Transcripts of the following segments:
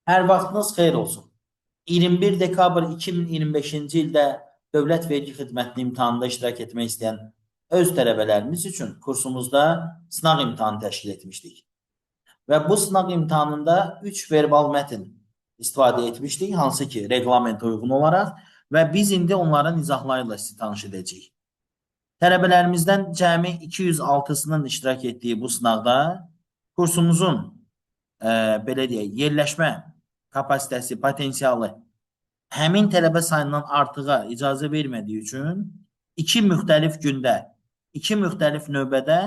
Hər vaxtınız xeyir olsun. 21 dekabr 2025-ci ildə Dövlət Vergi Xidmətinin imtahanında iştirak etmək istəyən öz tələbələrimiz üçün kursumuzda sınaq imtahanı təşkil etmişdik. Və bu sınaq imtahanında 3 verbal mətn istifadə etmişdik, hansı ki, reglamentə uyğun olaraq və biz indi onların izahlarıyla sizi tanış edəcəyik. Tələbələrimizdən cəmi 206-sının iştirak etdiyi bu sınaqda kursumuzun belə deyək, yerləşmə kapasitəsi, potensialı həmin tələbə sayından artığa icazə vermədiyi üçün iki müxtəlif gündə, iki müxtəlif növbədə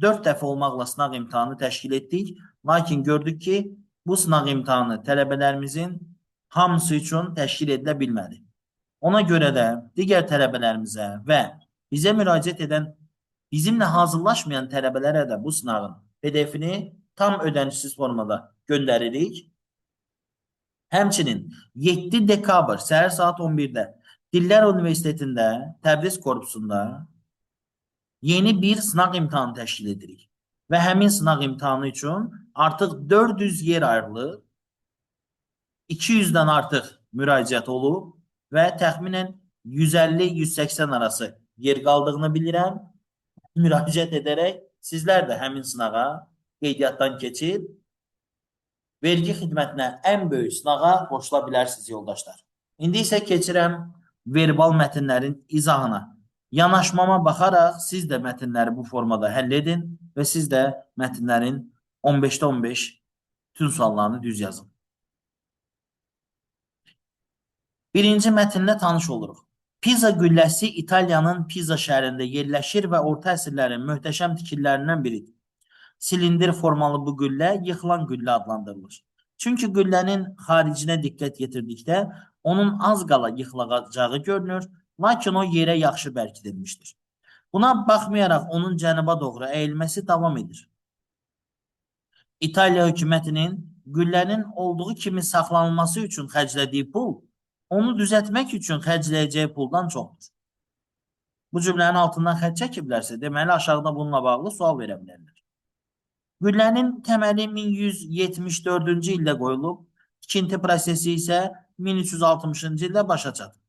4 dəfə olmaqla sınaq imtahanı təşkil etdik. Lakin gördük ki, bu sınaq imtahanı tələbələrimizin hamısı üçün təşkil edilə bilmədi. Ona görə də digər tələbələrimizə və bizə müraciət edən, bizimlə hazırlaşmayan tələbələrə də bu sınağın PDF-ini tam ödənişsiz formada göndəririk. Həmçinin 7 dekabr səhər saat 11-də Dillər Universitetində Təbriz korpusunda yeni bir sınaq imtahanı təşkil edirik. Və həmin sınaq imtahanı üçün artıq 400 yer ayrılıb, 200-dən artıq müraciət olub və təxminən 150-180 arası yer qaldığını bilirəm. Müraciət edərək sizlər də həmin sınağa qeydiyyatdan keçib vergi xidmətinə ən böyük sınağa qoşula bilərsiniz yoldaşlar. İndi isə keçirəm verbal mətnlərin izahına. Yanaşmama baxaraq siz də mətnləri bu formada həll edin və siz də mətnlərin 15-də 15 bütün suallarını düz yazın. Birinci mətnlə tanış oluruq. Pisa qülləsi İtaliyanın Pisa şəhərində yerləşir və orta əsrlərin möhtəşəm tikililərindən biridir. Silindir formalı bu qüllə yıxılan qüllə adlandırılır. Çünki qüllənin xaricinə diqqət yetirdikdə onun az qala yıxılacağı görünür, lakin o yerə yaxşı bərkidilmişdir. Buna baxmayaraq onun cənuba doğru əyilməsi davam edir. İtaliya hökumətinin qüllənin olduğu kimi saxlanılması üçün xərclədiyi pul, onu düzəltmək üçün xərcləyəcəyi puldan çoxdur. Bu cümlənin altından xətt çəkiblərsə, deməli aşağıda bununla bağlı sual verə bilərlər. Qüllənin təməli 1174-cü ildə qoyulub, tikinti prosesi isə 1360-cı ildə başa çatıb.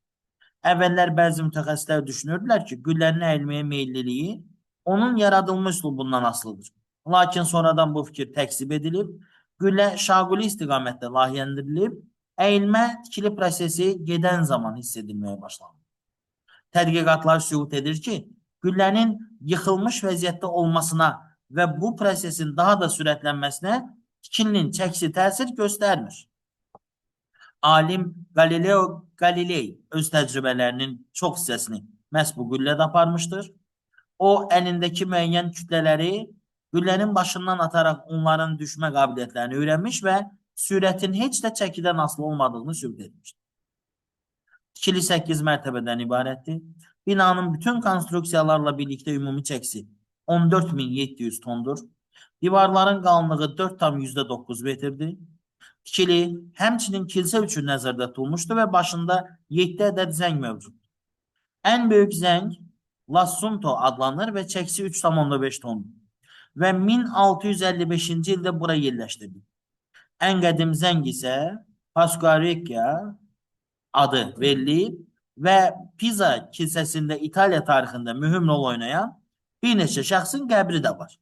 Əvvəllər bəzi mütəxəssislər düşünürdülər ki, qüllənin əyilməyə meyilliliyi onun yaradılma üslubundan asılıdır. Lakin sonradan bu fikir təkzib edilib, qüllə şaquli istiqamətdə layihələndirilib, əyilmə tikili prosesi gedən zaman hiss edilməyə başlanır. Tədqiqatlar sübut edir ki, qüllənin yıxılmış vəziyyətdə olmasına və bu prosesin daha da sürətlənməsinə tikilinin çəksi təsir göstərmir. Alim Galileo Galilei öz təcrübələrinin çox hissəsini məhz bu qüllədə aparmışdır. O, əlindəki müəyyən kütlələri qüllənin başından ataraq onların düşmə qabiliyyətlərini öyrənmiş və sürətin heç də çəkidən asılı olmadığını sübut etmişdir. Tikili 8 mərtəbədən ibarətdir. Binanın bütün konstruksiyalarla birlikdə ümumi çəksi 14.700 tondur. Divarların qalınlığı 4,9 metrdir. Tikili həmçinin kilsə üçün nəzərdə tutulmuşdur və başında 7 ədəd zəng mövcuddur. Ən böyük zəng L'Assunto adlanır və çəksi 3,5 tondur. Və 1655-ci ildə bura yerləşdirildi. Ən qədim zəng isə Pasquarecchia adı verilib və Pisa kilsəsində İtaliya tarixində mühüm rol oynayan bir neçə şəxsin qəbri də var.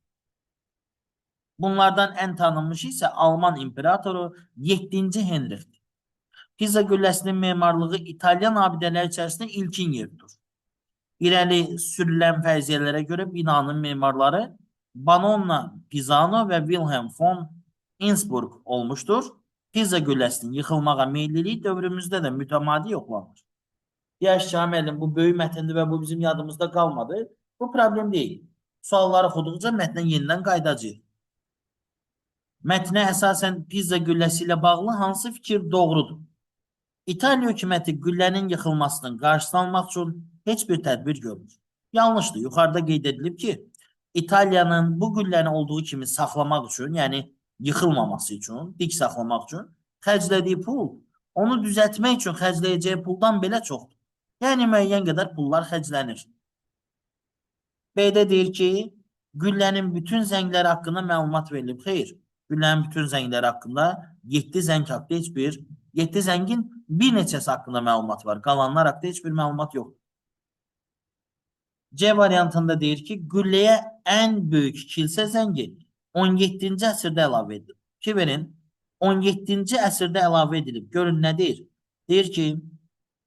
Bunlardan ən tanınmış isə Alman imperatoru 7-ci Henrixdir. Pisa qülləsinin memarlığı İtalyan abidələri içərisində ilkin yerdir. İrəli sürülən fərziyyələrə görə binanın memarları Banonna Pisano və Wilhelm von Innsbruck olmuşdur. Pisa qülləsinin yıxılmağa meyilliliyi dövrümüzdə də mütəmadi yoxlanır. Deyək ki, müəllim, bu böyük mətndir və bu bizim yadımızda qalmadı. Bu problem deyil. Sualları oxuduqca mətnə yenidən qaydacağıq. Mətnə əsasən Pisa qülləsi ilə bağlı hansı fikir doğrudur? İtaliya hökuməti qüllənin yıxılmasının qarşısını almaq üçün heç bir tədbir görmür. Yanlışdır. Yuxarıda qeyd edilib ki, İtaliyanın bu qülləni olduğu kimi saxlamaq üçün, yəni yıxılmaması üçün, dik saxlamaq üçün xərclədiyi pul, onu düzəltmək üçün xərcləyəcəyi puldan belə çoxdur. Yəni müəyyən qədər pullar xərclənir. B-də deyir ki, qüllənin bütün zəngləri haqqında məlumat verilib. Xeyr, Güllənin bütün zəngləri haqqında 7 zəng haqqında heç bir 7 zəngin bir neçəsi haqqında məlumat var. Qalanlar haqqında heç bir məlumat yoxdur. C variantında deyir ki, gülləyə ən böyük kilsə zəngi 17-ci əsrdə əlavə edilib. Ki verin, 17-ci əsrdə əlavə edilib. Görün nə deyir? Deyir ki,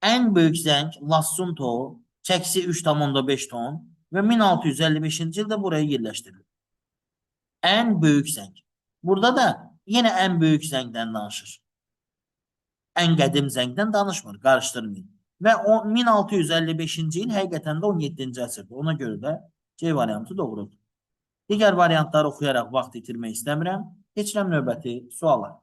ən böyük zəng Lassunto, çəkisi 3,5 ton və 1655-ci ildə buraya yerləşdirilib. Ən böyük zəng. Burada da yenə ən böyük zəngdən danışır. Ən qədim zəngdən danışmır, qarışdırmayın. Və 1655-ci il həqiqətən də 17-ci əsrdir. Ona görə də C variantı doğrudur. Digər variantları oxuyaraq vaxt itirmək istəmirəm. Keçirəm növbəti suala.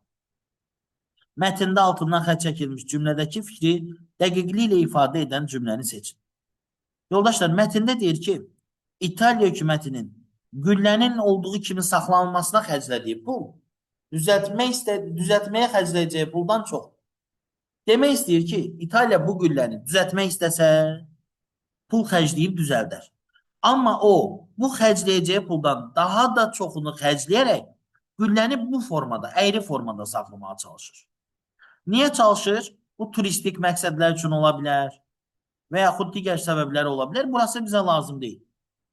Mətndə altından xətt çəkilmiş cümlədəki fikri dəqiqliklə ifadə edən cümləni seçin. Yoldaşlar, mətndə deyir ki, İtaliya hökumətinin güllənin olduğu kimi saxlanılmasına xərclədiyi pul düzəltməyə xərcləyəcəyi puldan çox. Demək istəyir ki, İtaliya bu gülləni düzəltmək istəsə, pul xərcləyib düzəldər. Amma o, bu xərcləyəcəyi puldan daha da çoxunu xərcləyərək gülləni bu formada, əyri formada saxlamağa çalışır. Niyə çalışır? Bu turistik məqsədlər üçün ola bilər və yaxud digər səbəbləri ola bilər. Burası bizə lazım deyil.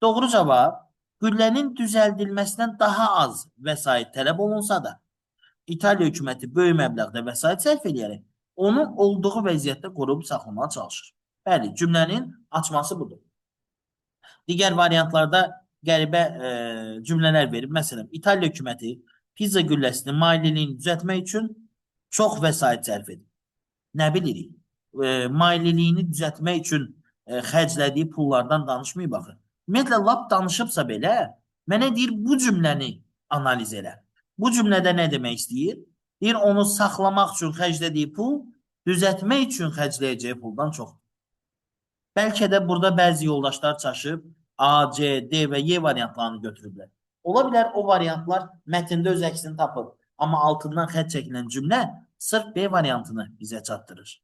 Doğru cavab, güllənin düzəldilməsindən daha az vəsait tələb olunsa da, İtaliya hökuməti böyük məbləğdə vəsait sərf edərək onun olduğu vəziyyətdə qoruyub saxlamağa çalışır. Bəli, cümlənin açması budur. Digər variantlarda qəribə cümlələr verib. Məsələn, İtaliya hökuməti pizza gülləsinin maliyyəliyini düzəltmək üçün çox vəsait sərf edir. Nə bilirik? Maliyyəliyini düzəltmək üçün xərclədiyi pullardan danışmayıb baxın. Ümumiyyətlə, lap danışıbsa belə, mənə deyir, bu cümləni analiz elə. Bu cümlədə nə demək istəyir? Deyir, onu saxlamaq üçün xərclədiyi pul düzəltmək üçün xərcləyəcəyi puldan çoxdur. Bəlkə də burada bəzi yoldaşlar çaşıb A, C, D və Y variantlarını götürüblər. Ola bilər o variantlar mətndə öz əksini tapır. Amma altından xətt çəkilən cümlə sırf B variantını bizə çatdırır.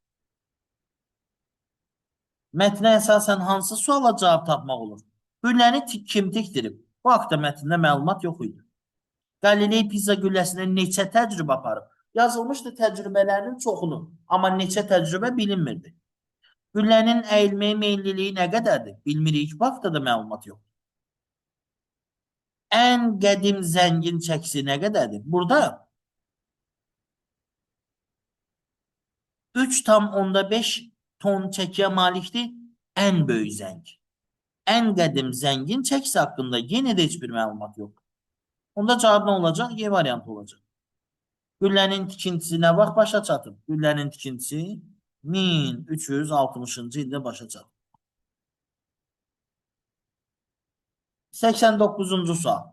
Mətnə əsasən hansı suala cavab tapmaq olur? Gülləni kim tikdirib? Bu haqda mətndə məlumat yox idi. Qaliley pizza gülləsinə neçə təcrübə aparıb? Yazılmışdı təcrübələrinin çoxunu, amma neçə təcrübə bilinmirdi. Güllənin əyilməyə meyilliliyi nə qədərdir? Bilmirik, bu haqda da məlumat yox. Ən qədim zəngin çəkisi nə qədərdir? Burada 3,5 ton çəkiyə malikdir ən böyük zəng. Ən qədim zəngin çəkisi haqqında yenə də heç bir məlumat yox. Onda cavab nə olacaq? Y variantı olacaq. Güllənin tikintisi nə vaxt başa çatıb? Güllənin tikintisi 1360-cı ildə başa çatıb. 89-cu sual.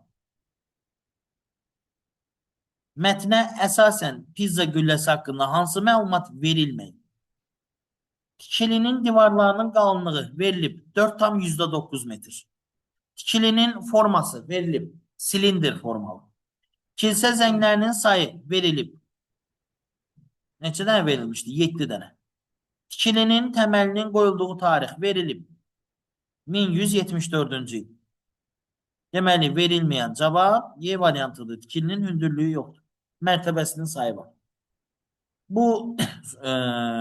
Mətnə əsasən pizza gülləsi haqqında hansı məlumat verilməyib? Tikilinin divarlarının qalınlığı verilib 4,9 metr. Tikilinin forması verilib silindir formalı. Kilsə zənglərinin sayı verilib. Neçə dənə verilmişdi? 7 dənə. Tikilinin təməlinin qoyulduğu tarix verilib 1174-cü il. Deməli, verilməyən cavab Y variantıdır. Tikilinin hündürlüyü yoxdur. Mərtəbəsinin sayı var. Bu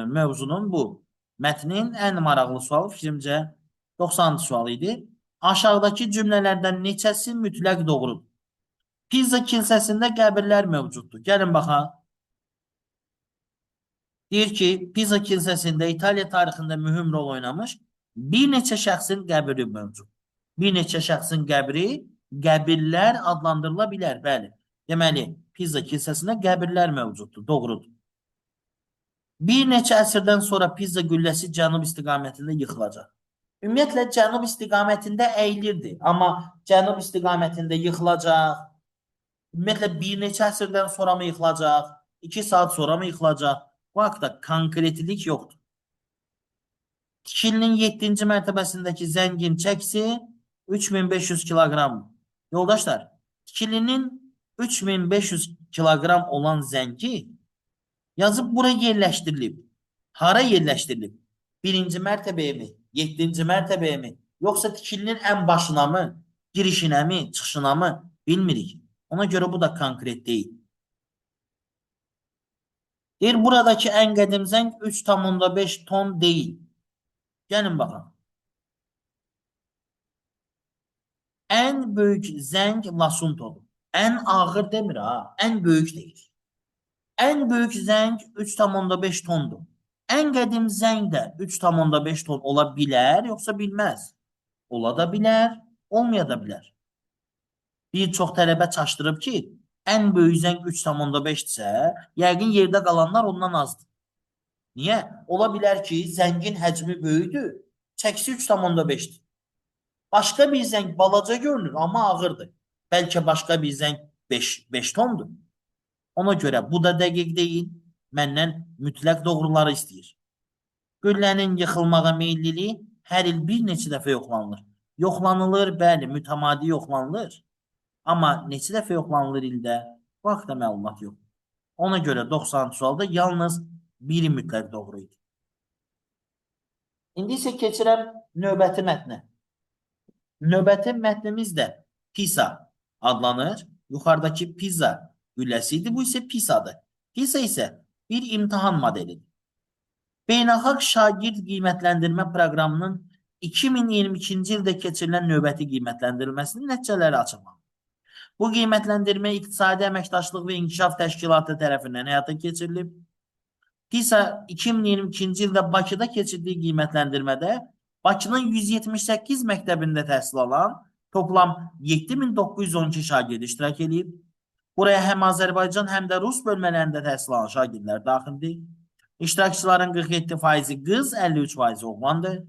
mövzunun, bu mətnin ən maraqlı sualı fikrimcə 90-cı sual idi. Aşağıdakı cümlələrdən neçəsi mütləq doğrudur? Pizza kilsəsində qəbirlər mövcuddur. Gəlin baxaq. Deyir ki, Pizza kilsəsində İtaliya tarixində mühüm rol oynamış bir neçə şəxsin qəbri mövcud. Bir neçə şəxsin qəbri, qəbirlər adlandırıla bilər, bəli. Deməli, Pizza kilsəsində qəbirlər mövcuddur, doğrudur. Bir neçə əsrdən sonra Pizza gülləsi cənub istiqamətində yıxılacaq. Ümumiyyətlə, cənub istiqamətində əyilirdi, amma cənub istiqamətində yıxılacaq. Ümumiyyətlə, bir neçə əsrdən sonra mı yıxılacaq? 2 saat sonra mı yıxılacaq? Bu haqda konkretlik yoxdur. Tikilinin 7-ci mərtəbəsindəki zəngin çəkisi 3500 kiloqram. Yoldaşlar, tikilinin 3500 kiloqram olan zəngi yazıb bura yerləşdirilib. Hara yerləşdirilib? 1-ci mərtəbəyə mi? 7-ci mərtəbəyə mi? Yoxsa tikilinin ən başına mı? Girişinə mi? Çıxışına mı? Bilmirik. Ona görə bu da konkret deyil. Deyir buradakı ən qədim zəng 3,5 ton deyil. Gəlin baxın. Ən böyük zəng Lasuntodur. Ən ağır demir ha. Ən böyük deyir. Ən böyük zəng 3,5 tondur. Ən qədim zəng də 3,5 ton ola bilər, yoxsa bilməz. Ola da bilər, olmaya da bilər. Bir çox tələbə çaşdırıb ki, ən böyük zəng 3,5-dirsə, yəqin yerdə qalanlar ondan azdır. Niyə? Ola bilər ki, zəngin həcmi böyükdür, çəkisi 3,5-dir. Başqa bir zəng balaca görünür, amma ağırdır. Bəlkə başqa bir zəng 5 tondur. Ona görə bu da dəqiq deyil, məndən mütləq doğruları istəyir. Güllənin yıxılmağa meyilliliyi hər il bir neçə dəfə yoxlanılır. Yoxlanılır, bəli, mütəmadi yoxlanılır. Amma neçə dəfə yoxlanılır ildə? Bu haqda məlumat yox. Ona görə 90 sualda yalnız biri mütləq doğru idi. İndi isə keçirəm növbəti mətnə. Növbəti mətnimiz də PISA adlanır. Yuxarıdakı PISA gülləsi idi, bu isə PISA-dır. PISA isə bir imtahan modelidir. Beynəlxalq şagird qiymətləndirmə proqramının 2022-ci ildə keçirilən növbəti qiymətləndirilməsinin nəticələri açıqlanır. Bu qiymətləndirmə İqtisadi Əməkdaşlıq və İnkişaf Təşkilatı tərəfindən həyata keçirilib. PISA 2022-ci ildə Bakıda keçirdiyi qiymətləndirmədə Bakının 178 məktəbində təhsil alan toplam 7912 şagird iştirak edib. Buraya həm Azərbaycan, həm də Rus bölmələrində təhsil alan şagirdlər daxildir. İştirakçıların 47%-i qız, 53%-i oğlandır.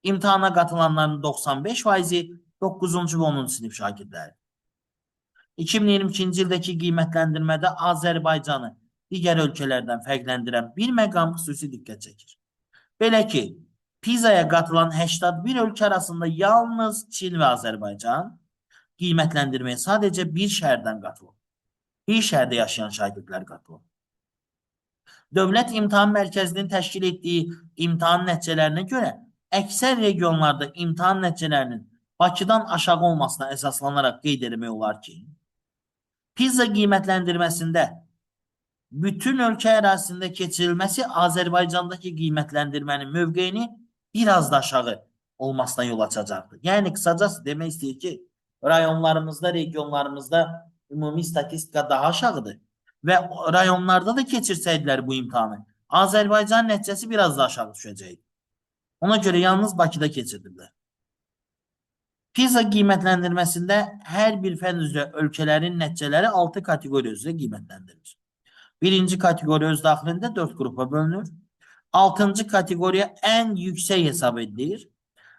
İmtahana qatılanların 95%-i 9-cu və 10-cu sinif şagirdləridir. 2022-ci ildəki qiymətləndirmədə Azərbaycanı digər ölkələrdən fərqləndirən bir məqam xüsusi diqqət çəkir. Belə ki, PISA-ya qatılan 81 ölkə arasında yalnız Çin və Azərbaycan qiymətləndirməyə sadəcə bir şəhərdən qatılır. Bir şəhərdə yaşayan şagirdlər qatılır. Dövlət İmtahan Mərkəzinin təşkil etdiyi imtahan nəticələrinə görə əksər regionlarda imtahan nəticələrinin Bakıdan aşağı olmasına əsaslanaraq qeyd etmək olar ki, PISA qiymətləndirməsində bütün ölkə ərazisində keçirilməsi Azərbaycandakı qiymətləndirmənin mövqeyini biraz da aşağı olmasına yol açacaqdır. Yəni, qısacası demək istəyir ki, rayonlarımızda, regionlarımızda ümumi statistika daha aşağıdır və rayonlarda da keçirsəydilər bu imtahanı, Azərbaycan nəticəsi biraz da aşağı düşəcəkdir. Ona görə yalnız Bakıda keçirdilər. PISA qiymətləndirməsində hər bir fənn üzrə ölkələrin nəticələri 6 kateqoriya üzrə qiymətləndirilir. Birinci kateqoriya öz daxilində 4 qrupa bölünür. 6-cı kateqoriya ən yüksək hesab edilir.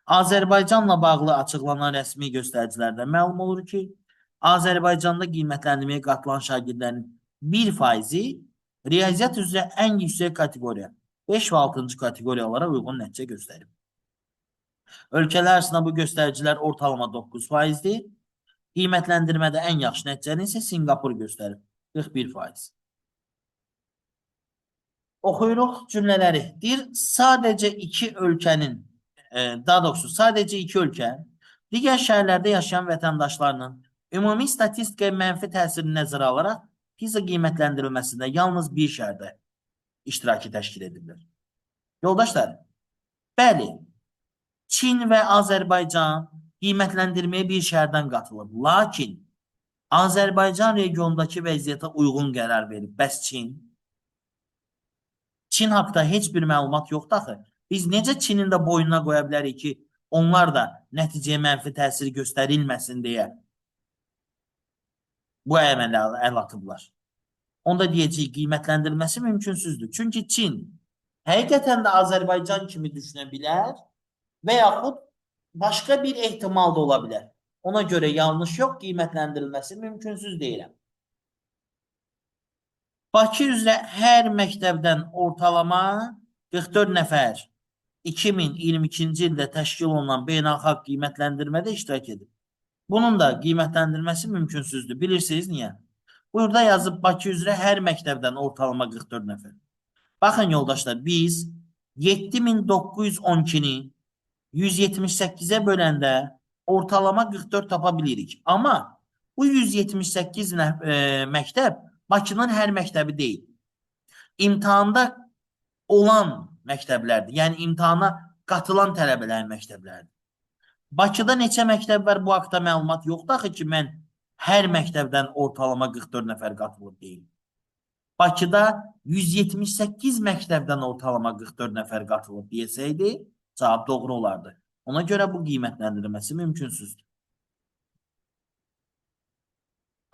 Azərbaycanla bağlı açıqlanan rəsmi göstəricilərdə məlum olur ki, Azərbaycanda qiymətləndirməyə qatılan şagirdlərin 1%-i riyaziyyat üzrə ən yüksək kateqoriya 5 və 6-cı kateqoriyalara uyğun nəticə göstərib. Ölkələr arasında bu göstəricilər ortalama 9%-dir. Qiymətləndirmədə ən yaxşı nəticəni isə Singapur göstərib 41%. Oxuyuruq cümlələri. Deyir, sadəcə iki ölkənin, daha doğrusu sadəcə iki ölkə digər şəhərlərdə yaşayan vətəndaşlarının ümumi statistikaya mənfi təsirini nəzərə alaraq PISA qiymətləndirilməsində yalnız bir şəhərdə iştiraki təşkil edilir. Yoldaşlar, bəli, Çin və Azərbaycan qiymətləndirməyə bir şəhərdən qatılıb. Lakin Azərbaycan regionundakı vəziyyətə uyğun qərar verib. Bəs Çin? Çin haqda heç bir məlumat yoxdur axı. Biz necə Çinin də boynuna qoya bilərik ki, onlar da nəticəyə mənfi təsir göstərilməsin deyə bu əmələ əl atıblar. Onda deyəcəyik, qiymətləndirilməsi mümkünsüzdür. Çünki Çin həqiqətən də Azərbaycan kimi düşünə bilər və yaxud başqa bir ehtimal da ola bilər. Ona görə yanlış yox, qiymətləndirilməsi mümkünsüz deyirəm. Bakı üzrə hər məktəbdən ortalama 44 nəfər 2022-ci ildə təşkil olunan beynəlxalq qiymətləndirmədə iştirak edib. Bunun da qiymətləndirməsi mümkünsüzdür. Bilirsiniz niyə? Burada yazıb Bakı üzrə hər məktəbdən ortalama 44 nəfər. Baxın yoldaşlar, biz 7912-ni 178-ə böləndə ortalama 44 tapa bilirik. Amma bu 178 məktəb Bakının hər məktəbi deyil. imtahanda olan məktəblərdir. Yəni imtahana qatılan tələbələrin məktəbləridir. Bakıda neçə məktəb var bu haqda məlumat yoxdur axı ki, mən hər məktəbdən ortalama 44 nəfər qatılır deyim. Bakıda 178 məktəbdən ortalama 44 nəfər qatılır desəydi, cavab doğru olardı. Ona görə bu qiymətləndirilməsi mümkünsüzdür.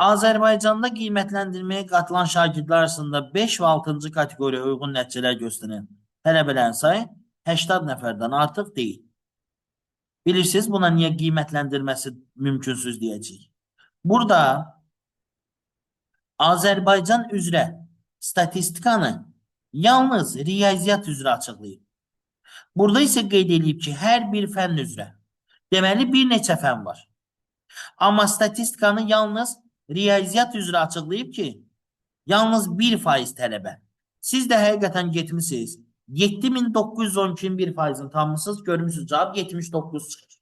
Azərbaycanda qiymətləndirməyə qatılan şagirdlər arasında 5 və 6-cı kateqoriyaya uyğun nəticələr göstərən tələbələrin sayı 80 nəfərdən artıq deyil. Bilirsiniz, buna niyə qiymətləndirməsi mümkünsüz deyəcəyik. Burada Azərbaycan üzrə statistikanı yalnız riyaziyyat üzrə açıqlayıb. Burada isə qeyd edilib ki, hər bir fənn üzrə. Deməli, bir neçə fənn var. Amma statistikanı yalnız riyaziyyat üzrə açıqlayıb ki, yalnız 1% tələbə. Siz də həqiqətən getmişsiniz. 7912-in 1%-ni tanımısınız, görmüşsünüz, cavab 79 çıxır.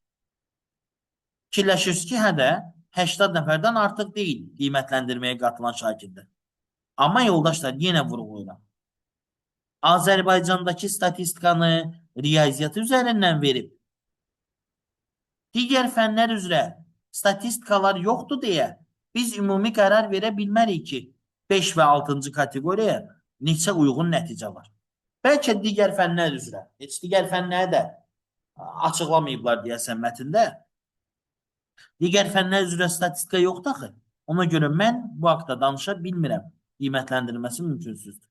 Fikirləşirsiniz ki, hə də 80 nəfərdən artıq deyil qiymətləndirməyə qatılan şagirdlər. Amma yoldaşlar, yenə vurğulayıram. Azərbaycandakı statistikanı riyaziyyat üzərindən verib. Digər fənlər üzrə statistikalar yoxdur deyə biz ümumi qərar verə bilmərik ki, 5 və 6-cı kateqoriyaya neçə uyğun nəticə var. Bəlkə digər fənlər üzrə, heç digər fənləri də açıqlamayıblar deyəsən mətndə. Digər fənlər üzrə statistika yoxdur axı. Ona görə mən bu haqda danışa bilmirəm. Qiymətləndirilməsi mümkünsüzdür.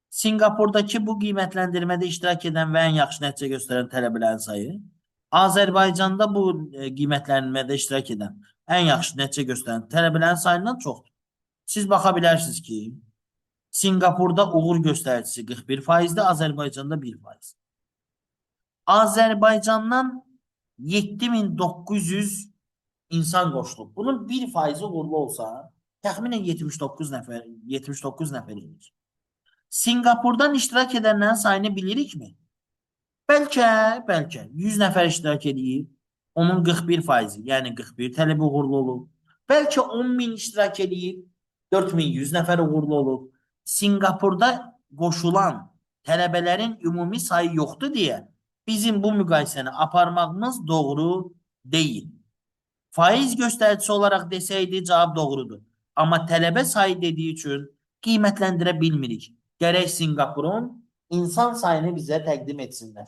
Singapurdakı bu qiymətləndirmədə iştirak edən və ən yaxşı nəticə göstərən tələbələrin sayı, Azərbaycanda bu qiymətləndirmədə iştirak edən ən yaxşı nəticə göstərən tələbələrin sayından çoxdur. Siz baxa bilərsiniz ki, Singapurda uğur göstəricisi 41%-dir, Azərbaycanda 1%. Azərbaycandan 7900 insan qoşulub. Bunun 1%-i uğurlu olsa, təxminən 79 nəfər inir. Singapurdan iştirak edənlərin sayını bilirikmi? Bəlkə 100 nəfər iştirak edib, onun 41%, yəni 41 tələb uğurlu olub. Bəlkə 10.000 iştirak edib, 4100 nəfər uğurlu olub. Singapurda qoşulan tələbələrin ümumi sayı yoxdur deyə bizim bu müqayisəni aparmağımız doğru deyil. Faiz göstəricisi olaraq desəydi cavab doğrudur. Amma tələbə sayı dediyi üçün qiymətləndirə bilmirik. Gərək Singapurun insan sayını bizə təqdim etsinlər.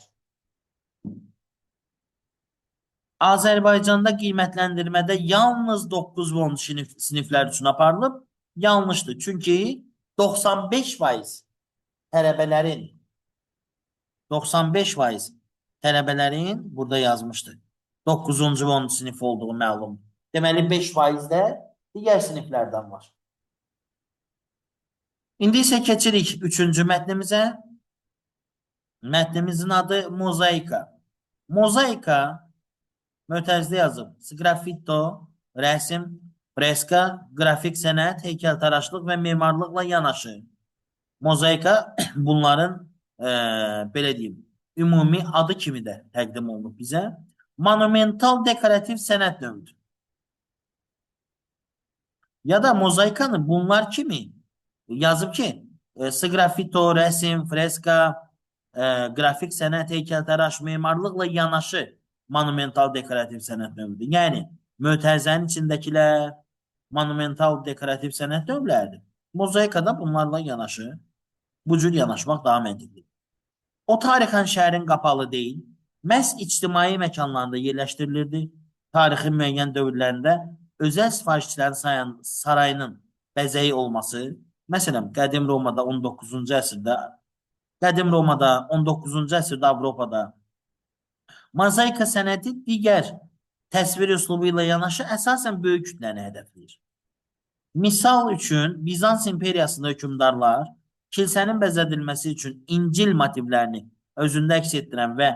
Azərbaycanda qiymətləndirmədə yalnız 9 və 10 siniflər üçün aparılıb. Yanlışdır. Çünki 95% tələbələrin burada yazmışdır. 9-cu və 10-cu sinif olduğu məlum. Deməli 5% də digər siniflərdən var. İndi isə keçirik 3-cü mətnimizə. Mətnimizin adı mozaika. Mozaika mötərizdə yazıb. Sqrafito, rəsm, freska, qrafik sənət, heykəltaraşlıq və memarlıqla yanaşı. Mozaika bunların belə deyim, ümumi adı kimi də təqdim olunub bizə. Monumental dekorativ sənət növüdür. Ya da mozaikanı bunlar kimi yazıb ki, sqrafito, rəsm, freska, qrafik sənət, heykəltaraş, memarlıqla yanaşı monumental dekorativ sənət növüdür. Yəni, mötərizənin içindəkilər monumental dekorativ sənət növləridir. Mozaikada bunlarla yanaşı, bu cür yanaşmaq daha məntiqlidir. O tarixən şəhərin qapalı deyil, məhz ictimai məkanlarında yerləşdirilirdi. Tarixin müəyyən dövrlərində özəl sifarişçilərin sarayının bəzəyi olması, məsələn, Qədim Romada 19-cu əsrdə Avropada mozaika sənəti digər təsvir üslubu ilə yanaşı əsasən böyük kütləni hədəfləyir. Misal üçün, Bizans imperiyasında hökümdarlar kilsənin bəzədilməsi üçün İncil motivlərini özündə əks etdirən və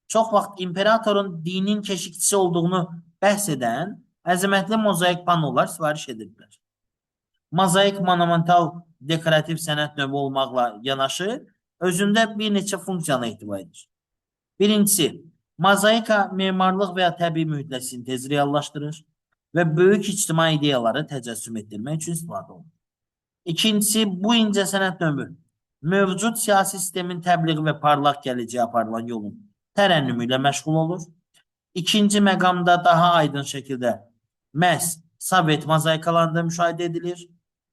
çox vaxt imperatorun dinin keşikçisi olduğunu bəhs edən əzəmətli mozaik panolar sifariş edirdilər. Mozaik monumental dekorativ sənət növü olmaqla yanaşı, özündə bir neçə funksiyana ehtiva edir. Birincisi, mozaika memarlıq və ya təbii mühitlə sintezi reallaşdırır və böyük ictimai ideyaları təcəssüm etdirmək üçün istifadə olunur. İkincisi, bu incəsənət növü mövcud siyasi sistemin təbliği və parlaq gələcəyə aparılan yolun tərənnümü ilə məşğul olur. İkinci məqamda daha aydın şəkildə məhz Sovet mozaikalarında müşahidə edilir.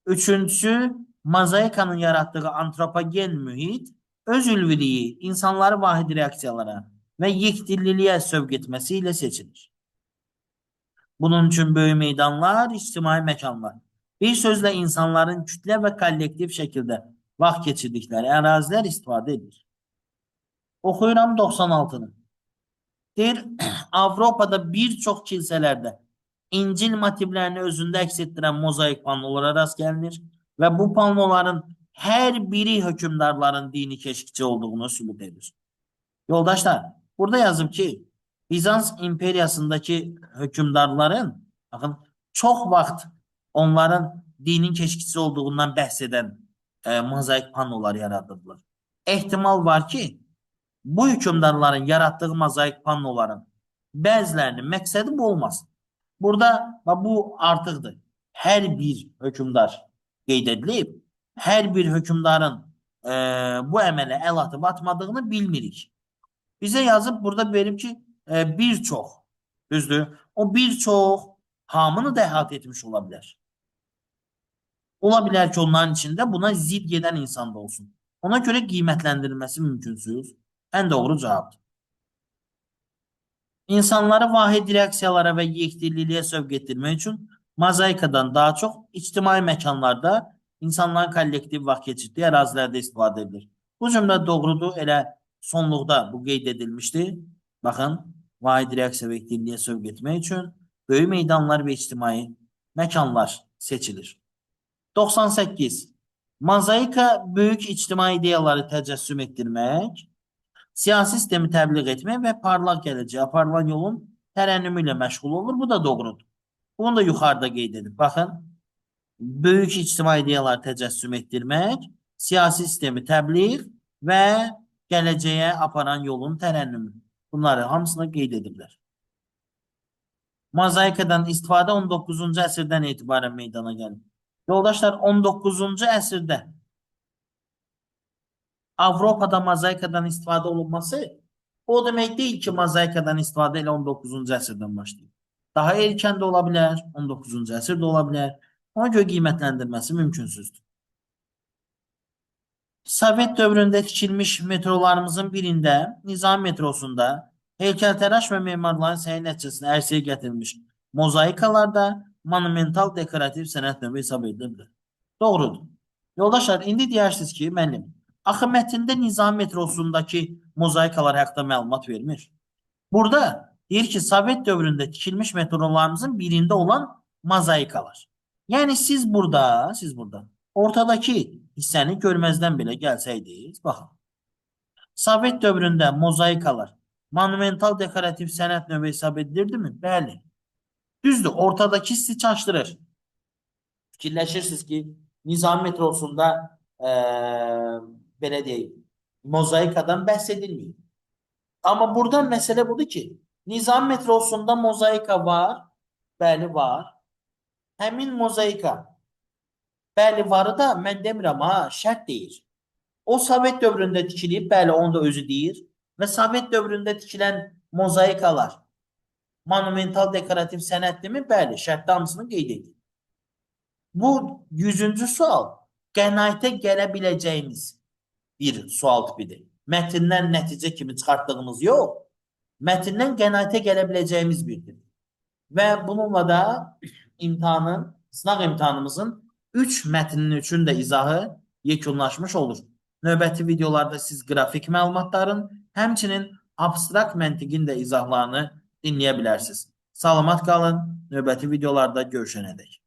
Üçüncüsü, mozaikanın yaratdığı antropogen mühit öz ülviliyi, insanları vahid reaksiyalara və yekdilliliyə sövq etməsi ilə seçilir. Bunun üçün böyük meydanlar, ictimai məkanlar, bir sözlə insanların kütlə və kollektiv şəkildə vaxt keçirdikləri ərazilər istifadə edilir. Oxuyuram 96-nı. Deyir, Avropada bir çox kilsələrdə İncil motivlərini özündə əks etdirən mozaik pannolara rast gəlinir və bu pannoların hər biri hökmdarların dini keşikçi olduğunu sübut edir. Yoldaşlar, burada yazıb ki, Bizans imperiyasındaki hökmdarların bakın, çox vaxt onların dinin keşikçisi olduğundan bəhs edən mozaik pannolar yaradırdılar. Ehtimal var ki, bu hökmdarların yarattığı mozaik pannoların bəzilərinin məqsədi bu olmasın. Burada bu artıqdır. Hər bir hökmdar qeyd edilib, hər bir hökmdarın bu əmələ əl atıb atmadığını bilmirik. Bize yazıp burada verip ki birçok, düzdür. O birçok hamını da əhatə etmiş olabilir. Olabilir ki onların içinde buna zid gedən insan da olsun. Ona göre qiymətləndirilməsi mümkünsüz. En doğru cevaptır. İnsanları vahid reaksiyalara və yekdilliliyə sövq etdirmək üçün mozaikadan daha çox ictimai məkanlarda insanların kollektiv vaxt keçirdiyi ərazilərdə istifadə edilir. Bu cümlə doğrudur. Elə sonluqda bu qeyd edilmişdi. Baxın, vahid reaksiya və yekdilliliyə sövq etmək üçün böyük meydanlar və ictimai məkanlar seçilir. 98. Mozaika böyük ictimai ideyaları təcəssüm etdirmək, siyasi sistemi təbliğ etmək və parlaq gələcəyə aparılan yolun tərənnümü ilə məşğul olur. Bu da doğrudur. Bunu da yuxarıda qeyd edib. Baxın, böyük ictimai ideyaları təcəssüm etdirmək, siyasi sistemi təbliğ və gələcəyə aparan yolun tərənnümü. Bunları hamısını qeyd ediblər. Mozaikadan istifadə 19-cu əsrdən etibarən meydana gəlir. Yoldaşlar, 19-cu əsrdə Avropada mozaikadan istifadə olunması o demək deyil ki, mozaikadan istifadə elə 19-cu əsrdən başlayır. Daha erkən də ola bilər, 19-cu əsr də ola bilər. Ona görə qiymətləndirməsi mümkünsüzdür. Sovet dövründə tikilmiş metrolarımızın birində, Nizam metrosunda heykəltəraş və memarların səyi nəticəsində ərsəyə gətirilmiş mozaikalarda monumental dekorativ sənət növü hesab edilir. Doğrudur. Yoldaşlar, indi deyirsiniz ki, müəllim, axı mətndə Nizam metrosundakı mozaikalar haqqında məlumat vermir. Burada deyir ki, Sovet dövründə tikilmiş metrolarımızın birində olan mozaikalar. Yəni siz burada ortadakı hissəni görməzdən belə gəlsəydiniz, baxın. Sovet dövründə mozaikalar monumental dekorativ sənət növü hesab edilirdi mi? Bəli. Düzdür, ortadakı hissi çaşdırır. Fikirləşirsiniz ki, Nizam metrosunda belə deyək, mozaikadan bəhs edilməyib. Amma burada məsələ budur ki, Nizam metrosunda mozaika var, bəli var. Həmin mozaika, bəli varı da mən demirəm, şərt deyir. O Sovet dövründə tikilib, bəli onu da özü deyir və Sovet dövründə tikilən mozaikalar monumental dekorativ sənətdirmi? Bəli, şərtdə hamısını qeyd edir. Bu 100-cü sual qənaətə gələ biləcəyimiz bir sual tipidir. Mətndən nəticə kimi çıxartdığımız yox, mətndən qənaətə gələ biləcəyimiz birdir. Və bununla da sınaq imtahanımızın 3 mətninin üçün də izahı yekunlaşmış olur. Növbəti videolarda siz qrafik məlumatların, həmçinin abstrakt məntiqin də izahlarını dinləyə bilərsiniz. Salamat qalın, növbəti videolarda görüşənədək.